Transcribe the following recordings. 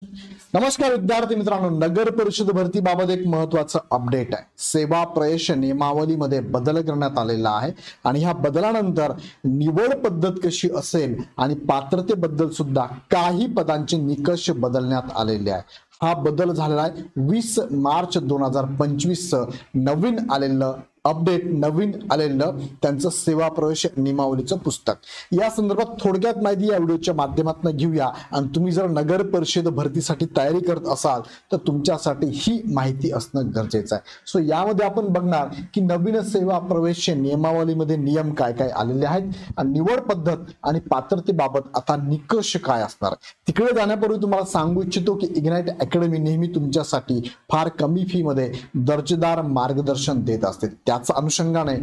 नमस्कार विद्यार्थी मित्रांनो, नगर परिषद भरतीबाबत एक महत्त्वाचं अपडेट आहे। सेवा प्रवेश नियमावलीमध्ये बदल करण्यात आलेला आहे आणि ह्या बदलानंतर निवड पद्धत कशी असेल आणि पात्रतेबद्दल सुद्धा काही पदांचे निकष बदलण्यात आलेले आहे। हा बदल झालेला आहे 20 मार्च 2025 नवीन आलेलं अपडेट, नवीन आलेलं त्यांचं सेवा प्रवेश नियमावलीचं पुस्तक। या संदर्भात थोडक्यात माहिती या व्हिडिओच्या माध्यमातून घेऊया आणि तुम्ही जर नगर परिषद भरतीसाठी तयारी करत असाल तर तुमच्यासाठी ही माहिती असणं गरजेचं आहे। सो यामध्ये आपण बघणार की नवीन सेवा प्रवेश नियमावलीमध्ये नियम काय काय आलेले आहेत आणि निवड पद्धत आणि पात्रतेबाबत आता निकष काय असणार। तिकडे जाण्यापूर्वी तुम्हाला सांगू इच्छितो की इग्नाइट अकॅडमी नेहमी तुमच्यासाठी फार कमी फी मध्ये दर्जेदार मार्गदर्शन देत असते। त्याच अनुषंगाने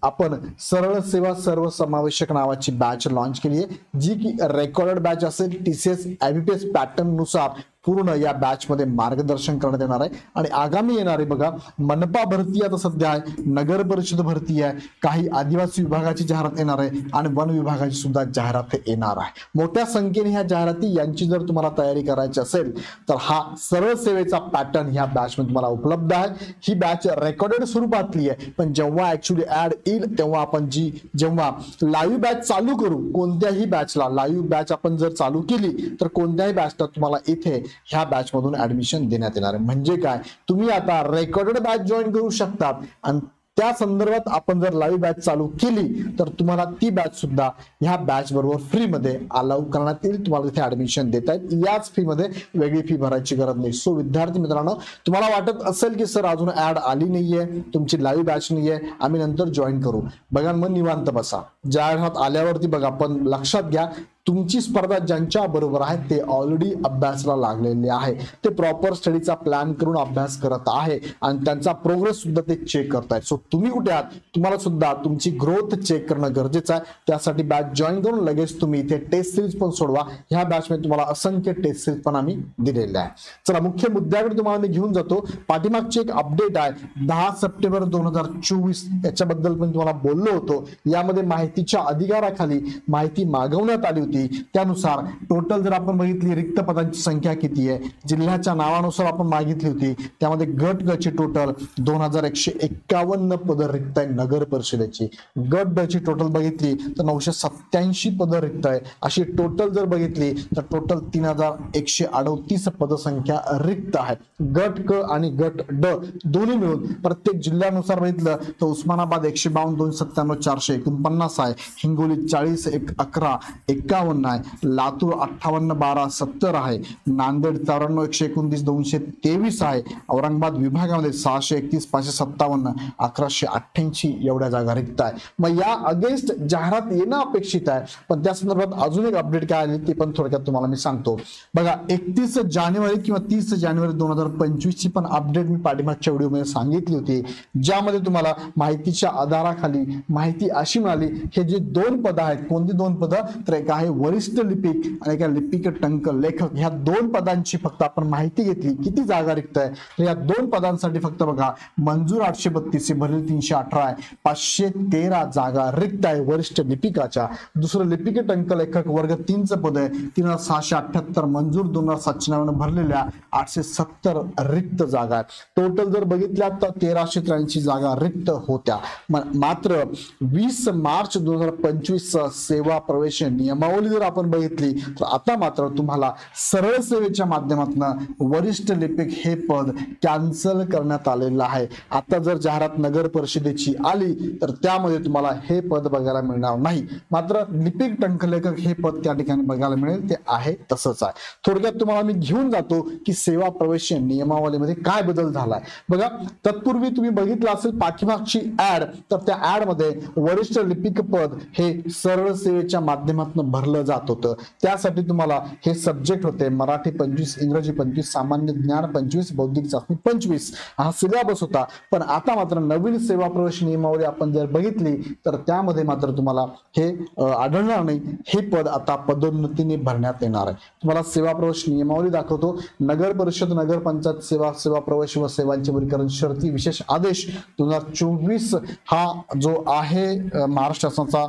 आपण सरळ सेवा सर्वसमावेशक नावाची बॅच लॉन्च केली आहे, जी की रेकॉर्डेड बॅच असेल। TCS IBPS पॅटर्न नुसार पूर्ण या बॅच मध्ये मार्गदर्शन करण्यात येणार आहे आणि आगामी येणारे बघा मनपा भरती आता सध्या आहे, नगर परिषद भरती आहे, काही आदिवासी विभागाची जाहिरात येणार आहे आणि वन विभागाची सुद्धा जाहिरात येणार आहे। मोठ्या संख्येने ह्या जाहिराती यांची जर तुम्हाला तयारी करायची असेल तर हा सरळ सेवेचा पॅटर्न ह्या बॅच मध्ये तुम्हाला उपलब्ध आहे। ही बॅच रेकॉर्डेड स्वरूपातली आहे, पण जेव्हा ऍक्च्युअली ऍड येईल तेव्हा आपण जेव्हा लाईव्ह बॅच चालू करू, कोणत्याही बॅचला लाईव्ह बॅच आपण जर चालू केली तर कोणत्याही बॅचला तुम्हाला इथे ह्या बॅच मधून ऍडमिशन देण्यात येणार आहे। म्हणजे काय, तुम्ही आता रेकॉर्डेड बॅच जॉईन करू शकतात आणि त्या संदर्भात आपण जर लाईव्ह बॅच चालू केली तर तुम्हाला ती बॅच सुद्धा ह्या बॅच बरोबर फ्री मध्ये अलाउ करण्यात येईल। तुम्हाला इथे ऍडमिशन देता येईल, याच फी मध्ये वेगळी फी भरायची गरज नाही। सो विद्यार्थी मित्रांनो, तुम्हाला वाटत असेल की सर अजून ऍड आली नाहीये, तुमची लाईव्ह बॅच नाहीये, आम्ही नंतर जॉईन करू, बघा मग निवांत बसा। जाहिरात आल्यावरती बघा, पण लक्षात घ्या तुमची स्पर्धा ज्यांच्या बरोबर आहे ते ऑलरेडी अभ्यासला लागलेले आहे, ते प्रॉपर स्टडीचा प्लॅन करून अभ्यास करत आहे आणि त्यांचा प्रोग्रेस सुद्धा ते चेक करतायत। सो तुम्ही कुठे आहात, तुम्हाला सुद्धा तुमची ग्रोथ चेक करणं गरजेचं आहे। त्यासाठी बॅच जॉईन करून लगेच तुम्ही इथे टेस्ट सिरीज पण सोडवा। ह्या बॅच मध्ये तुम्हाला असंख्य टेस्ट सिरीज पण आम्ही दिलेले आहे। चला मुख्य मुद्द्याकडे तुम्हाला मी घेऊन जातो। पाठीमागची एक अपडेट आहे 10 सप्टेंबर 2024, याच्याबद्दल पण तुम्हाला बोललो होतो। यामध्ये माहितीच्या अधिकाराखाली माहिती मागवण्यात आली होती, त्यानुसार टोटल जर आपण बघितली रिक्त पदांची संख्या किती आहे, जिल्ह्याच्या नावानुसार आपण मागितली होती, त्यामध्ये गट ग ची टोटल 2151 पद रिक्त आहे नगर परिषदेची। गट ड ची टोटल बघितली तर 987 पद रिक्त आहे। अशी टोटल जर बघितली तर टोटल 3138 पदसंख्या रिक्त आहे। गट क आणि गट ड दोन्ही मिळून प्रत्येक जिल्ह्यानुसार बघितलं तर उस्मानाबाद 152, 297, 449 आहे, हिंगोली 40, 11, 51 आहे, लातूर 58, 12, 70 आहे, नांदेड 94, 129, 223 आहे, औरंगाबाद विभागामध्ये 631, 557, 1188 एवढ्या जागा रिक्त आहे। मग या अगेन्स्ट जाहिरात येणं अपेक्षित आहे, पण त्या संदर्भात अजून एक अपडेट काय आली ते पण थोडक्यात तुम्हाला मी सांगतो। बघा 31 जानेवारी किंवा 30 जानेवारी 2025 ची पण अपडेट मी पाठीमागच्या व्हिडिओमध्ये सांगितली होती, ज्यामध्ये तुम्हाला माहितीच्या आधाराखाली माहिती अशी मिळाली, हे जे दोन पद आहेत, कोणती दोन पद तर एक आहे वरिष्ठ लिपिक आणि एक लिपिक टंक लेखक, ह्या दोन पदांची फक्त आपण माहिती घेतली। किती जागा रिक्त आहे तर या दोन पदांसाठी फक्त बघा मंजूर 832, भरलेली 318 आहे, 513 जागा रिक्त आहे वरिष्ठ लिपिकाच्या। दुसरं लिपिक टंक लेखक वर्ग 3 चं पद आहे, 3678, मंजूर 2799, भरलेल्या 870 रिक्त जागा आहेत। टोटल जर बघितल्या तर 1383 जागा रिक्त होत्या। मात्र 20 मार्च 2025 सेवा प्रवेश नियमावली जर आपण बघितली तर आता मात्र तुम्हाला सरळ सेवेच्या माध्यमातून वरिष्ठ लिपिक हे पद कॅन्सल करण्यात आलेलं आहे। आता जर जाहिरात नगर परिषदेची आली तर त्यामध्ये तुम्हाला हे पद बघायला मिळणार नाही, मात्र लिपिक टंकलेखक हे पद त्या ठिकाणी बघायला मिळेल, ते आहे तसंच आहे। थोडक्यात तुम्हाला मी घेऊन जातो की सेवा प्रवेश नियमावलीमध्ये काय बदल झालाय। बघा तत्पूर्वी तुम्ही बघितलं असेल पाठीमागची ऍड, तर त्या ऍड मध्ये वरिष्ठ लिपिक पद हे सरळ सेवेच्या माध्यमातून भरलं जात होतं। त्यासाठी तुम्हाला हे सब्जेक्ट होते मराठी 25, इंग्रजी 25, सामान्य ज्ञान 25, बौद्धिक चाचणी 25 हा सिलेबस होता। पण आता मात्र नवीन सेवा प्रवेश नियमावली आपण जर बघितली तर त्यामध्ये मात्र तुम्हाला हे आढळणार नाही, हे पद आता पदोन्नतीने भरण्यात येणार आहे। तुम्हाला सेवा प्रवेश नियमावली दाखवतो। नगर परिषद, नगर पंचायत सेवा प्रवेश व सेवांचे वर्गीकरण शर्ती विशेष आदेश 2024 हा जो आहे महाराष्ट्र शासनाचा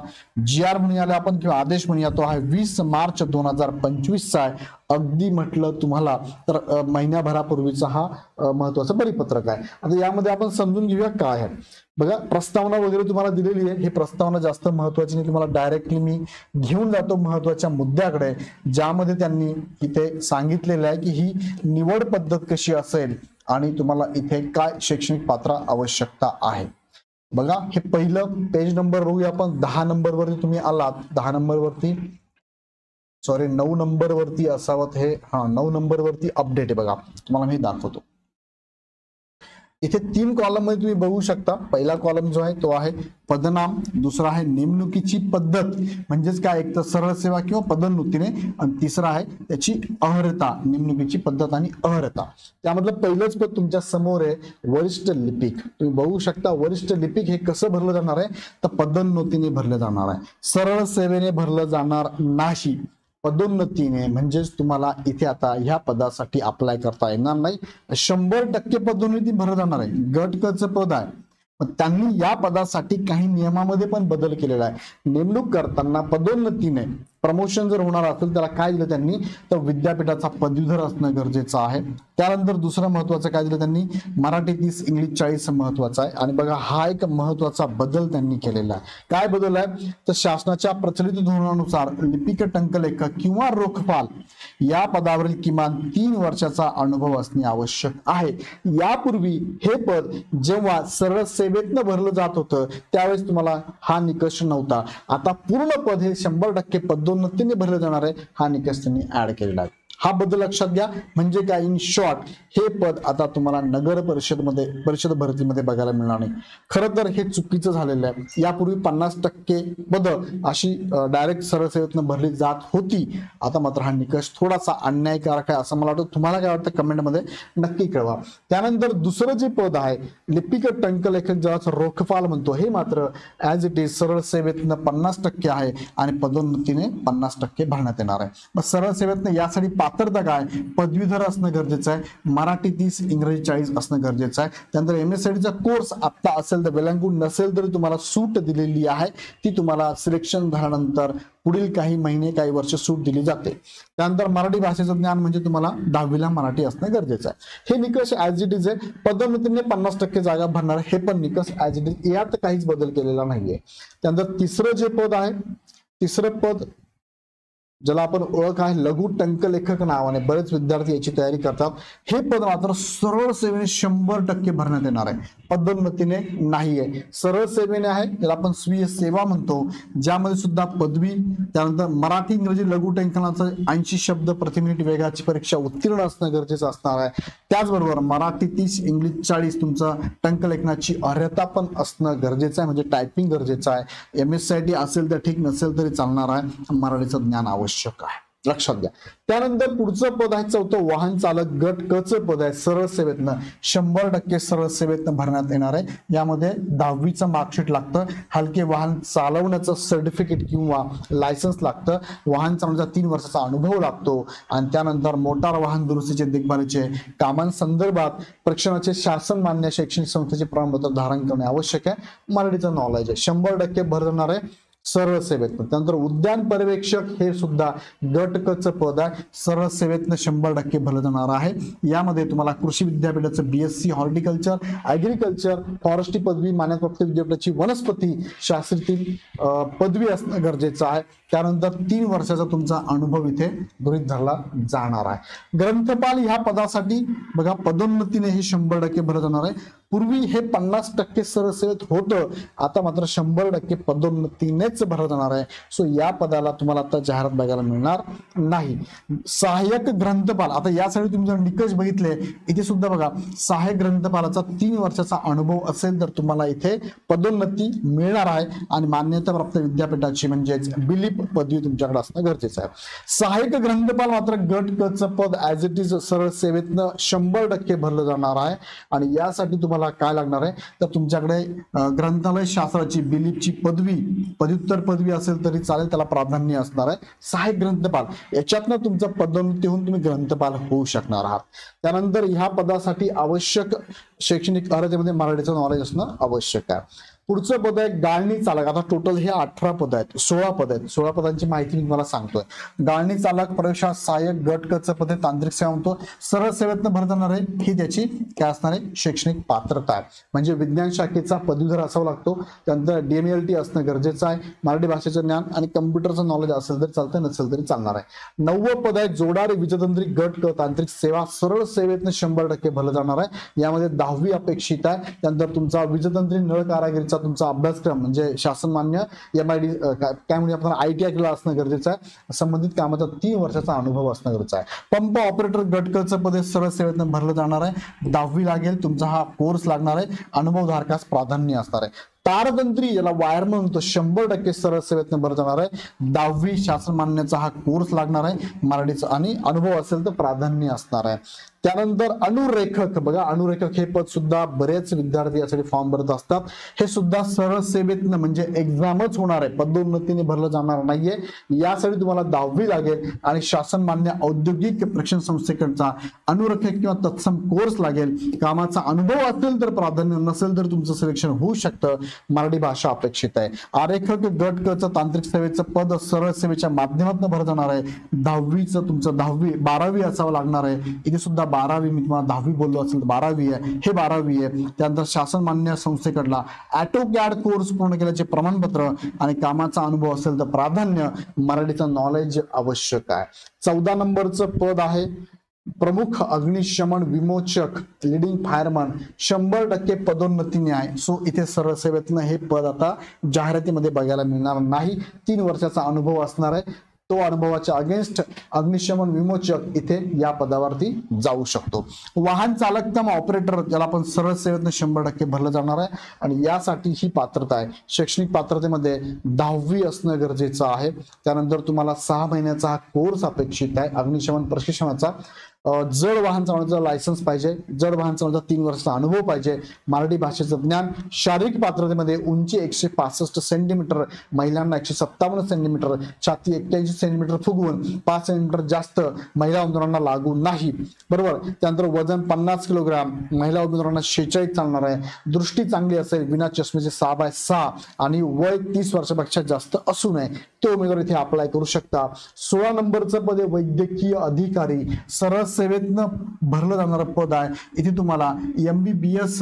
GR म्हणूया आपण किंवा आदेश म्हणूया, तो आहे 20 मार्च 2025चा आहे. अगदी म्हटलं तुम्हाला तर महिन्याभरापूर्वीचा हा महत्वाचा परिपत्रक आहे. आता यामध्ये आपण समजून घेऊया काय आहे. बघा, प्रस्तावना वगैरे तुम्हाला दिलेली आहे. ही प्रस्तावना जास्त महत्वाची नाही, तुम्हाला डायरेक्टली मी घेऊन जातो महत्वाच्या मुद्द्याकडे, ज्यामध्ये त्यांनी इथे सांगितलेलं आहे की ही निवड पद्धत कशी असेल आणि तुम्हाला इथे काय शैक्षणिक पात्र आवश्यकता आहे. बघा, हे पहिलं पेज नंबर बघूया आपण. 10 नंबर वरती तुम्ही आलात, 10 नंबर वरती, सॉरी 9 नंबर वरती असावत हे, 9 नंबर वरती अपडेट आहे. बघा, तुम्हाला मी दाखवतो. इथे 3 कॉलम मध्ये तुम्ही बघू शकता. पहिला कॉलम जो आहे तो आहे पदनाम, दुसरा आहे नेमणुकीची पद्धत म्हणजेच काय, एक तर सरळ सेवा किंवा पदोन्नतीने, आणि तिसरा आहे त्याची अर्हता, नेमणुकीची पद्धत आणि अर्हता. त्यामधलं पहिलंच पद तुमच्या समोर आहे वरिष्ठ लिपिक. तुम्ही बघू शकता वरिष्ठ लिपिक हे कसं भरलं जाणार आहे, तर पदोन्नतीने भरलं जाणार आहे, सरळ सेवेने भरलं जाणार नाही, पदोन्नतीने. म्हणजेच तुम्हाला इथे आता ह्या पदासाठी अप्लाय करता येणार नाही. 100% पदोन्नती भरलं जाणार आहे. गट क चं पद आहे, पण त्यांनी या पदासाठी काही नियमामध्ये पण बदल केलेला आहे. नेमणूक करताना पदोन्नतीने प्रमोशन जर होणार असेल त्याला काय दिलं त्यांनी, तर विद्यापीठाचा पदवीधर असणं गरजेचं आहे. त्यानंतर दुसरं महत्वाचं काय दिलं त्यांनी, मराठी 30 इंग्लिश 40 महत्वाचा आहे. आणि बघा, हा एक महत्वाचा बदल त्यांनी केलेला आहे. काय बदल आहे, तर शासनाच्या प्रचलित धोरणानुसार लिपिक, टंकलेखक किंवा रोखपाल या पदावरील किमान 3 वर्षाचा अनुभव असणे आवश्यक आहे. यापूर्वी हे पद जेव्हा सरळ सेवेतनं भरलं जात होतं त्यावेळेस तुम्हाला हा निकष नव्हता. आता पूर्ण पद हे 100% पदोन्नतीने भरलं जाणार आहे, हा निकष त्यांनी ऍड केलेला आहे. हा बदल लक्षात घ्या. म्हणजे काय, इन शॉर्ट हे पद आता तुम्हाला नगर परिषद भरतीमध्ये बघायला मिळणार नाही. खरं तर हे चुकीचं झालेलं आहे. यापूर्वी 50% पद अशी डायरेक्ट सरळ सेवेतनं भरली जात होती. आता मात्र हा निकष थोडासा अन्यायकारक आहे असं मला वाटतं. तुम्हाला काय वाटतं कमेंटमध्ये नक्की कळवा. त्यानंतर दुसरं जे पद आहे लिपिक, टंकलेखक, ज्याला रोखपाल म्हणतो, हे मात्र ऍज इट इज सरळ सेवेतनं 50% आहे आणि पदोन्नतीने 50% भरण्यात येणार आहे. मग सरळ सेवेतनं यासाठी पात्रता काय, पदवीधर असणं गरजेचं आहे, मराठी 30 इंग्रजी 40 असणं गरजेचं आहे. त्यानंतर MSID चा कोर्स आता असेल तर वेलांगून, नसेल तरी तुम्हाला सूट दिलेली आहे. ती तुम्हाला सिलेक्शन झाल्यानंतर पुढील काही महिने काही वर्ष सूट दिली जाते. त्यानंतर मराठी भाषेचं ज्ञान म्हणजे तुम्हाला 10वीला मराठी असणं गरजेचं आहे. हे निकष ऍज इट इज आहे. पदोन्नतीने 50% जागा भरणार, हे पण निकष ऍज इट इज, यात काहीच बदल केलेला नाहीये. त्यानंतर तिसरं जे पद आहे, तिसरं पद ज्याला आपण ओळख आहे लघु टंकलेखक नावाने, बरेच विद्यार्थी याची तयारी करतात. हे पद मात्र सरळ सेवेने 100% भरण्यात येणार आहे, पदोन्नतीने नाहीये. सरळ सेवेने आहे, त्याला आपण स्वीय सेवा म्हणतो, ज्यामध्ये सुद्धा पदवी, त्यानंतर मराठी इंग्रजी लघु टंकनाचं 80 शब्द प्रति मिनिट वेगाची परीक्षा उत्तीर्ण असणं गरजेचं असणार आहे. त्याचबरोबर मराठी 30 इंग्लिश 40 तुमचं टंकलेखनाची अर्हता पण असणं गरजेचं आहे, म्हणजे टायपिंग गरजेचं आहे. MSID असेल तर ठीक, नसेल तरी चालणार आहे. मराठीचं ज्ञान आवश्यक आहे, लक्षात घ्या. त्यानंतर पुढचं पद आहे चौथं वाहन चालक, गट क चं पद आहे. सरळ सेवेतनं 100% सरळ सेवेतनं भरण्यात येणार आहे. यामध्ये 10वीचं मार्कशीट लागतं, हलके वाहन चालवण्याचं सर्टिफिकेट किंवा लायसन्स लागतं, वाहन चालवण्याचा 3 वर्षाचा अनुभव लागतो, आणि त्यानंतर मोटार वाहन दुरुस्तीचे देखभालीचे कामांसंदर्भात प्रशिक्षणाचे शासन मान्य शैक्षणिक संस्थेचे प्रमाणपत्र धारण करणे आवश्यक आहे. मराठीचं नॉलेज आहे, 100% भरणार आहे सरळ सेवेतनं. त्यानंतर उद्यान पर्यवेक्षक हे सुद्धा गट क चं पद आहे, सरळ सेवेतनं 100% भरलं जाणार आहे. यामध्ये तुम्हाला कृषी विद्यापीठाचं BSc हॉर्टिकल्चर, ऍग्रिकल्चर, फॉरेस्ट्री पदवी, मान्यताप्राप्त विद्यापीठाची वनस्पती शास्त्रातील पदवी असणं गरजेचं आहे. त्यानंतर 3 वर्षाचा तुमचा अनुभव इथे गृहीत धरला जाणार आहे. ग्रंथपाल ह्या पदासाठी बघा पदोन्नतीने हे 100% भरलं जाणार आहे. पूर्वी हे 50% सरळ सेवेत होतं, आता मात्र 100% पदोन्नतीनेच भरलं जाणार आहे. सो या पदाला तुम्हाला आता जाहिरात बघायला मिळणार नाही. सहाय्यक ग्रंथपाल, आता यासाठी तुम्ही जर निकष बघितले इथे सुद्धा बघा, सहाय्यक ग्रंथपालाचा 3 वर्षाचा अनुभव असेल तर तुम्हाला इथे पदोन्नती मिळणार आहे, आणि मान्यताप्राप्त विद्यापीठाची म्हणजेच बिलीप पदवी तुमच्याकडे असणं गरजेचं आहे. सहाय्यक ग्रंथपाल मात्र गट क चं पद ऍज इट इज सरळ सेवेतनं 100% भरलं जाणार आहे. आणि यासाठी तुम्हाला काय लागणार आहे, तर तुमच्याकडे ग्रंथालय शास्त्राची बिलीपची पदवी, पदव्युत्तर पदवी असेल तरी चालेल, त्याला प्राधान्य असणार आहे. सहाय्यक ग्रंथपाल याच्यातनं तुमचं पदोन्नती होऊन तुम्ही ग्रंथपाल होऊ शकणार आहात. त्यानंतर ह्या पदासाठी आवश्यक शैक्षणिक अर्हतेमध्ये मराठीचं नॉलेज असणं आवश्यक आहे. पुढचं पद आहे गाळणी चालक. आता टोटल हे 18 पद आहेत, 16 पद आहेत. 16 पदांची माहिती मी तुम्हाला सांगतोय. गाळणी चालक, प्रयोगशाळा सहाय्यक, गट क चं पद आहे, तांत्रिक सेवा म्हणतो. सरळ सेवेतनं भरत जाणार आहे. ही त्याची काय असणार आहे, शैक्षणिक पात्रता आहे. म्हणजे विज्ञान शाखेचा पदवीधर असावा लागतो. त्यानंतर DMLT असणं गरजेचं आहे. मराठी भाषेचं ज्ञान आणि कम्प्युटरचं नॉलेज असेल तर चालतं, नसेल तरी चालणार आहे. 9वं पद आहे जोडारी वीजतंत्री, गट क तांत्रिक सेवा. सरळ सेवेतनं 100% भरलं जाणार आहे. यामध्ये 10वी अपेक्षित आहे. त्यानंतर तुमचा वीजतंत्री नळ कारागिरीचा तुमचा अभ्यासक्रम म्हणजे शासन मान्य MID काय म्हणजे आपण ITI केला असणं गरजेचं आहे. संबंधित कामाचा 3 वर्षाचा अनुभव असणं गरजेचं आहे. पंप ऑपरेटर गट क चं पद सरळ सेवेतनं भरलं जाणार आहे. 10वी लागेल. तुमचा हा कोर्स लागणार आहे. अनुभवधारकास प्राधान्य असणार आहे. तारतंत्री याला वायरमन म्हणतो, 100% सरळ सेवेतनं भरत जाणार आहे. 10वी शासन मान्याचा हा कोर्स लागणार आहे मराठीचा आणि अनुभव असेल तर प्राधान्य असणार आहे. त्यानंतर अनुरेखक, बघा अनुरेखक हे पद सुद्धा बरेच विद्यार्थी यासाठी फॉर्म भरत असतात. हे सुद्धा सरळ सेवेतनं म्हणजे एक्झामच होणार आहे, पदोन्नतीने भरलं जाणार नाहीये. यासाठी तुम्हाला 10वी लागेल आणि शासन मान्य औद्योगिक प्रशिक्षण संस्थेकडचा अनुरेखक किंवा तत्सम कोर्स लागेल. कामाचा अनुभव असेल तर प्राधान्य, नसेल तर तुमचं सिलेक्शन होऊ शकतं. मराठी भाषा अपेक्षित आहे. आरेखक गट क चं तांत्रिक सेवेचं पद सरळ सेवेच्या माध्यमातून भरत जाणार आहे. 10वीचं तुमचं 12वी असावं लागणार आहे. इथे सुद्धा 12वी, मी तुम्हाला 10वी बोललो असेल तर 12वी आहे, हे 12वी आहे. त्यानंतर शासन मान्य संस्थेकडला AutoCAD कोर्स पूर्ण केल्याचे प्रमाणपत्र आणि कामाचा अनुभव असेल तर प्राधान्य. मराठीचं नॉलेज आवश्यक आहे. 14 नंबरचं पद आहे प्रमुख अग्निशमन विमोचक, लीडिंग फायरमन. 100% पदोन्नतीने आहे. सो इथे सरळ सेवेतनं हे पद आता जाहिरातीमध्ये बघायला मिळणार नाही. 3 वर्षाचा अनुभव असणार आहे. तो अनुभवाच्या अगेन्स्ट अग्निशमन विमोचक इथे या पदावरती जाऊ शकतो. वाहन चालक कम ऑपरेटर याला आपण सरळ सेवेतनं 100% भरलं जाणार आहे आणि यासाठी ही पात्रता आहे. शैक्षणिक पात्रतेमध्ये 10वी असणं गरजेचं आहे. त्यानंतर तुम्हाला 6 महिन्याचा हा कोर्स अपेक्षित आहे अग्निशमन प्रशिक्षणाचा. जड वाहन चालवण्याचं लायसन्स पाहिजे. जड वाहन चालवण्याचा 3 वर्षाचा अनुभव पाहिजे. मराठी भाषेचं ज्ञान. शारीरिक पात्रतेमध्ये उंची 165 सेंटीमीटर, महिलांना 157 सेंटीमीटर, छाती 81 सेंटीमीटर फुगवून 5 सेंटीमीटर जास्त महिला उमेदवारांना लागू नाही. बरोबर. त्यानंतर वजन 50 किलोग्राम, महिला उमेदवारांना 46 चालणार आहे. दृष्टी चांगली असेल, विना चष्मेचे 6/6 आणि वय 30 वर्षापेक्षा जास्त असू नये. तो उमेदवार इथे अप्लाय करू शकता. 16 नंबरचं पद आहे वैद्यकीय अधिकारी. सरळ सेवेतनं भरलं जाणारं पद आहे. इथे तुम्हाला MBBS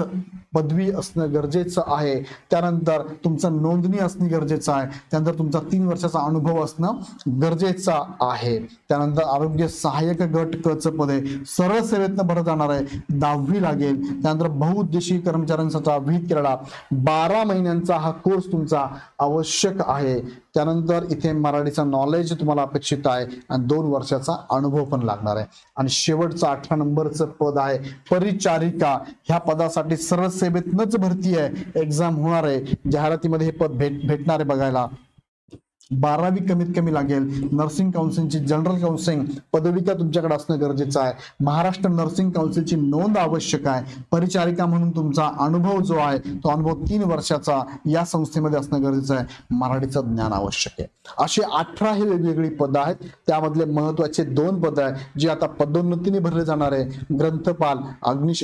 पदवी असणं गरजेचं आहे. त्यानंतर तुमचं नोंदणी असणे गरजेचं आहे. त्यानंतर तुमचा 3 वर्षाचा अनुभव असणं गरजेचं आहे. त्यानंतर आरोग्य सहाय्यक गट क चं पद आहे सरळ सेवेतनं भरत जाणार आहे. 10वी लागेल. त्यानंतर बहुउद्देशीय कर्मचाऱ्यांचा विहित केलेला 12 महिन्यांचा हा कोर्स तुमचा आवश्यक आहे. त्यानंतर इथे मराठीचं नॉलेज तुम्हाला अपेक्षित आहे आणि 2 वर्षाचा अनुभव पण लागणार आहे. आणि शेवटचं 18 नंबरचं पद आहे परिचारिका. ह्या पदासाठी सरळ सेवेतनच भरती आहे, एक्झाम होणार आहे. जाहिरातीमध्ये हे पद भेटणार आहे बघायला. 12वी कमीत कमी लागेल. नर्सिंग काउन्सिलची जनरल काउन्सिलिंग पदविका तुमच्याकडे असणं गरजेचं आहे. महाराष्ट्र नर्सिंग काउन्सिलची नोंद आवश्यक आहे. परिचारिका म्हणून तुमचा अनुभव जो आहे तो अनुभव 3 वर्षाचा या संस्थेमध्ये असणं गरजेचं आहे. मराठीचं ज्ञान आवश्यक आहे. असे 18 हे वेगवेगळी पद आहेत. त्यामधले महत्वाचे 2 पद आहे जे आता पदोन्नतीने भरले जाणार आहे. ग्रंथपाल,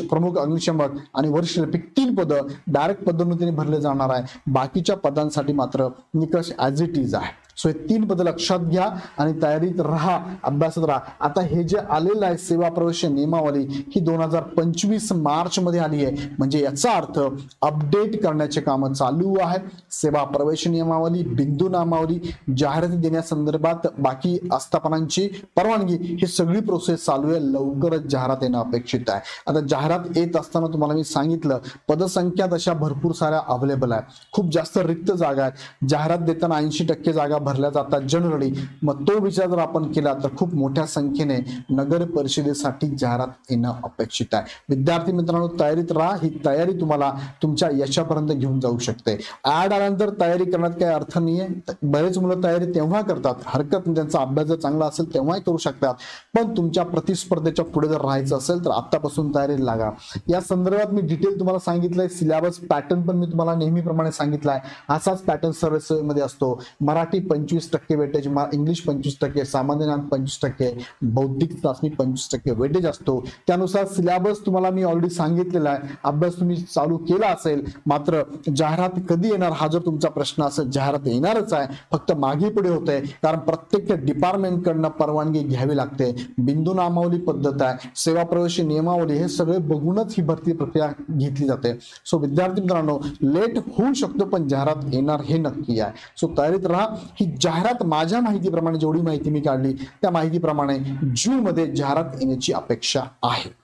प्रमुख अग्निशमक आणि वरिष्ठ लिपिक 3 पद डायरेक्ट पदोन्नतीने भरले जाणार आहे. बाकीच्या पदांसाठी मात्र निकष ॲज इट इज आहे. सो हे 3 पद लक्षात घ्या आणि तयारीत राहा, अभ्यासात राहा. आता हे जे आलेलं आहे सेवा प्रवेश नियमावली ही 2025 मार्च मध्ये आली आहे. म्हणजे याचा अर्थ अपडेट करण्याचे काम चालू आहे. सेवा प्रवेश नियमावली, बिंदू नामावली, जाहिराती देण्यासंदर्भात बाकी आस्थापनांची परवानगी ही सगळी प्रोसेस चालू आहे. लवकरच जाहिरात येणं अपेक्षित आहे. आता जाहिरात येत असताना तुम्हाला मी सांगितलं पदसंख्या तशा भरपूर साऱ्या अवेलेबल आहे. खूप जास्त रिक्त जागा आहेत. जाहिरात देताना 80% जागा भरल्या जातात जनरली. मग तो विचार जर आपण केला तर खूप मोठ्या संख्येने नगर परिषदेसाठी जाहिरात येणं अपेक्षित आहे. विद्यार्थी मित्रांनो तयारीत राहा. ही तयारी तुम्हाला तुमच्या यशापर्यंत घेऊन जाऊ शकते. ऍड आल्यानंतर तयारी करण्यात काही अर्थ नाहीये. बरेच मुलं तयारी तेव्हा करतात, हरकत नाही, त्यांचा अभ्यास जर चांगला असेल तेव्हाही करू शकतात. पण तुमच्या प्रतिस्पर्धेच्या पुढे जर राहायचं असेल तर आतापासून तयारीला लागा. या संदर्भात मी डिटेल तुम्हाला सांगितलंय. सिलेबस पॅटर्न पण मी तुम्हाला नेहमीप्रमाणे सांगितलाय. असाच पॅटर्न सर्व्हिसमध्ये असतो. मराठी 25% वेटेज, इंग्लिश 25%, सामान्य ज्ञान 25%, बौद्धिक चाचणी 25% वेटेज असतो. त्यानुसार सिलेबस तुम्हाला मी ऑलरेडी सांगितलेला आहे. अभ्यास तुम्ही चालू केला असेल. मात्र जाहिरात कधी येणार हा जर तुमचा प्रश्न असेल, जाहिरात येणारच आहे, फक्त मागे पुढे होते कारण प्रत्येक डिपार्टमेंट कडनं परवानगी घ्यावी लागते. बिंदू नामावली पद्धत आहे, सेवा प्रवेश नियमावली, हे सगळे बघूनच ही भरती प्रक्रिया घेतली जाते. सो विद्यार्थी मित्रांनो, लेट होऊ शकतो पण जाहिरात येणार हे नक्की आहे. सो तयारीत राहा. ही जाहिरात माझ्या माहितीप्रमाणे, जेवढी माहिती मी काढली त्या माहितीप्रमाणे जून मध्ये जाहिरात येण्याची अपेक्षा आहे.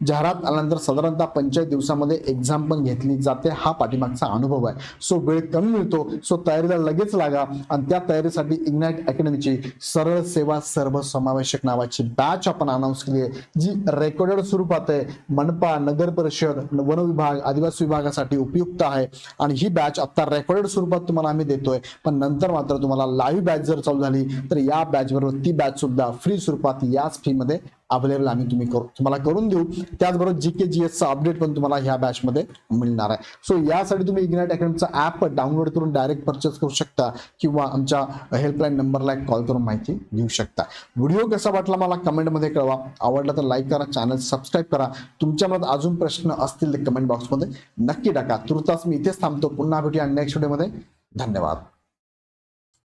जाहिरात आल्यानंतर साधारणतः 45 दिवसामध्ये एक्झाम पण घेतली जाते. हा पाठीमागचा अनुभव आहे. सो वेळ कमी मिळतो. सो तयारीला लगेच लागा आणि त्या तयारीसाठी इग्नाइट अकॅडमीची सरळ सेवा सर्वसमावेशक नावाची बॅच आपण अनाऊन्स केली आहे, जी रेकॉर्डेड स्वरूपात आहे. मनपा, नगर परिषद, वन विभाग, आदिवासी विभागासाठी उपयुक्त आहे. आणि ही बॅच आता रेकॉर्डेड स्वरूपात तुम्हाला आम्ही देतोय, पण नंतर मात्र तुम्हाला लाईव्ह बॅच जर चालू झाली तर या बॅच बरोबर ती बॅच सुद्धा फ्री स्वरूपात याच फी मध्ये अवेलेबल आम्ही तुम्हाला करून देऊ. त्याचबरोबर जीके जीएसचा अपडेट पण तुम्हाला ह्या बॅच मध्ये मिळणार आहे. सो यासाठी तुम्ही इग्नाइट अकॅडमीचा ऍप डाउनलोड करून डायरेक्ट परचेस करू शकता किंवा आमच्या हेल्पलाईन नंबरला कॉल करून माहिती घेऊ शकता. व्हिडिओ कसा वाटला मला कमेंटमध्ये कळवा. आवडला तर लाईक करा, चॅनल सबस्क्राईब करा. तुमच्या मनात अजून प्रश्न असतील तर कमेंट बॉक्समध्ये नक्की टाका. तुर्तास मी इथेच थांबतो. पुन्हा भेटूया नेक्स्ट व्हिडिओमध्ये. धन्यवाद.